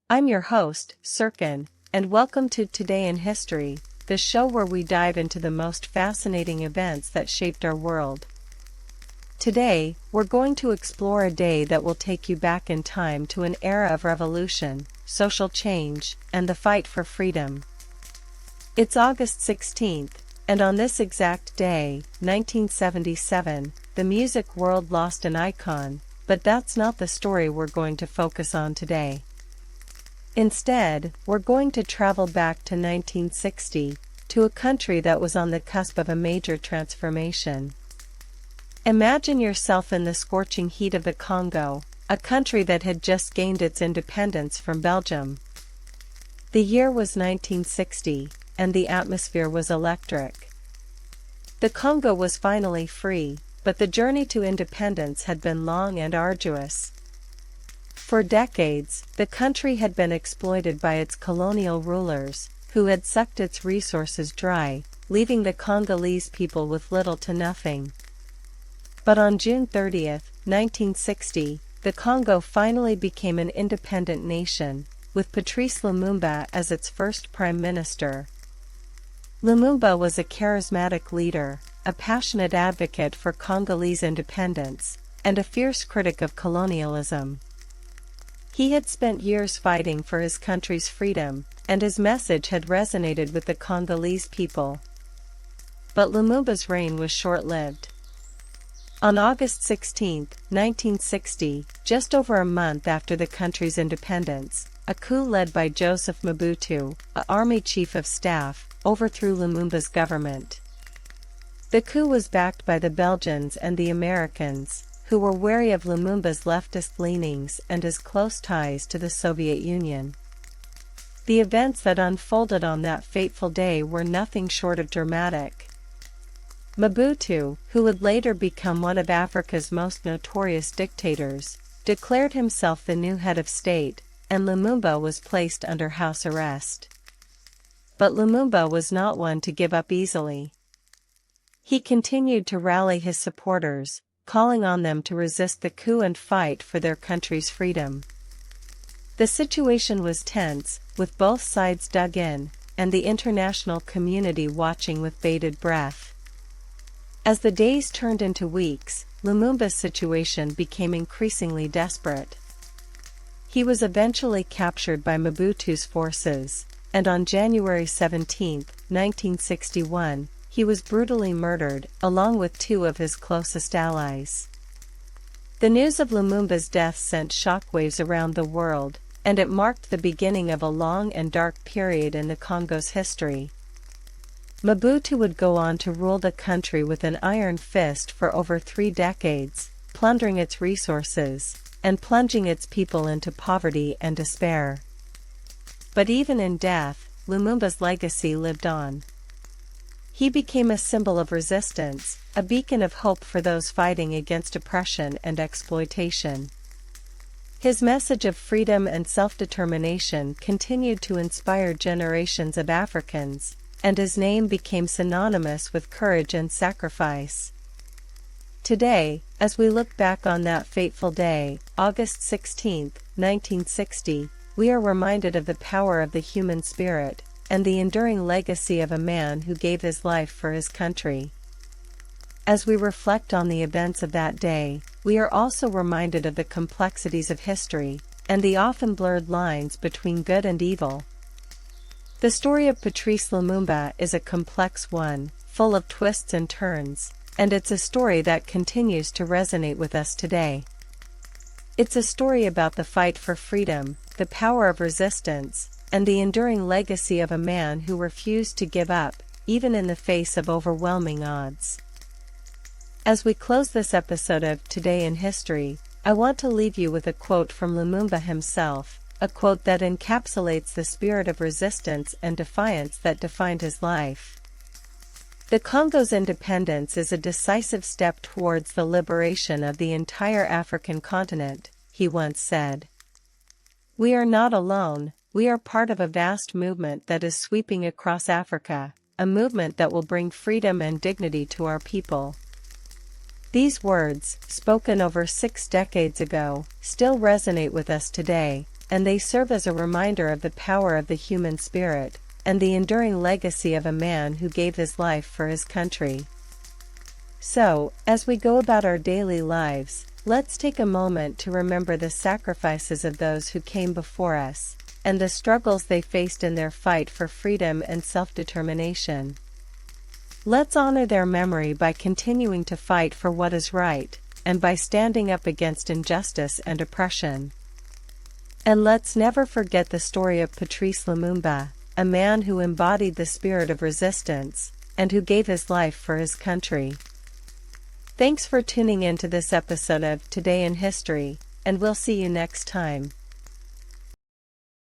I'm your host, Sercan, and welcome to Today in History, the show where we dive into the most fascinating events that shaped our world. Today, we're going to explore a day that will take you back in time to an era of revolution, social change, and the fight for freedom. It's August 16th, and on this exact day, 1977, the music world lost an icon, but that's not the story we're going to focus on today. Instead, we're going to travel back to 1960, to a country that was on the cusp of a major transformation. Imagine yourself in the scorching heat of the Congo, a country that had just gained its independence from Belgium. The year was 1960, and the atmosphere was electric. The Congo was finally free, but the journey to independence had been long and arduous. For decades, the country had been exploited by its colonial rulers, who had sucked its resources dry, leaving the Congolese people with little to nothing. But on June 30, 1960, the Congo finally became an independent nation, with Patrice Lumumba as its first prime minister. Lumumba was a charismatic leader, a passionate advocate for Congolese independence, and a fierce critic of colonialism. He had spent years fighting for his country's freedom, and his message had resonated with the Congolese people. But Lumumba's reign was short-lived. On August 16, 1960, just over a month after the country's independence, a coup led by Joseph Mobutu, an army chief of staff, overthrew Lumumba's government. The coup was backed by the Belgians and the Americans, who were wary of Lumumba's leftist leanings and his close ties to the Soviet Union. The events that unfolded on that fateful day were nothing short of dramatic. Mobutu, who would later become one of Africa's most notorious dictators, declared himself the new head of state, and Lumumba was placed under house arrest. But Lumumba was not one to give up easily. He continued to rally his supporters, calling on them to resist the coup and fight for their country's freedom. The situation was tense, with both sides dug in, and the international community watching with bated breath. As the days turned into weeks, Lumumba's situation became increasingly desperate. He was eventually captured by Mobutu's forces, and on January 17, 1961, he was brutally murdered, along with two of his closest allies. The news of Lumumba's death sent shockwaves around the world, and it marked the beginning of a long and dark period in the Congo's history. Mobutu would go on to rule the country with an iron fist for over 3 decades, plundering its resources, and plunging its people into poverty and despair. But even in death, Lumumba's legacy lived on. He became a symbol of resistance, a beacon of hope for those fighting against oppression and exploitation. His message of freedom and self-determination continued to inspire generations of Africans, and his name became synonymous with courage and sacrifice. Today, as we look back on that fateful day, August 16, 1960, we are reminded of the power of the human spirit, and the enduring legacy of a man who gave his life for his country. As we reflect on the events of that day, we are also reminded of the complexities of history, and the often blurred lines between good and evil. The story of Patrice Lumumba is a complex one, full of twists and turns, and it's a story that continues to resonate with us today. It's a story about the fight for freedom, the power of resistance, and the enduring legacy of a man who refused to give up, even in the face of overwhelming odds. As we close this episode of Today in History, I want to leave you with a quote from Lumumba himself, a quote that encapsulates the spirit of resistance and defiance that defined his life. "The Congo's independence is a decisive step towards the liberation of the entire African continent," he once said. "We are not alone. We are part of a vast movement that is sweeping across Africa, a movement that will bring freedom and dignity to our people." These words, spoken over 6 decades ago, still resonate with us today, and they serve as a reminder of the power of the human spirit, and the enduring legacy of a man who gave his life for his country. So, as we go about our daily lives, let's take a moment to remember the sacrifices of those who came before us, and the struggles they faced in their fight for freedom and self-determination. Let's honor their memory by continuing to fight for what is right, and by standing up against injustice and oppression. And let's never forget the story of Patrice Lumumba, a man who embodied the spirit of resistance, and who gave his life for his country. Thanks for tuning in to this episode of Today in History, and we'll see you next time.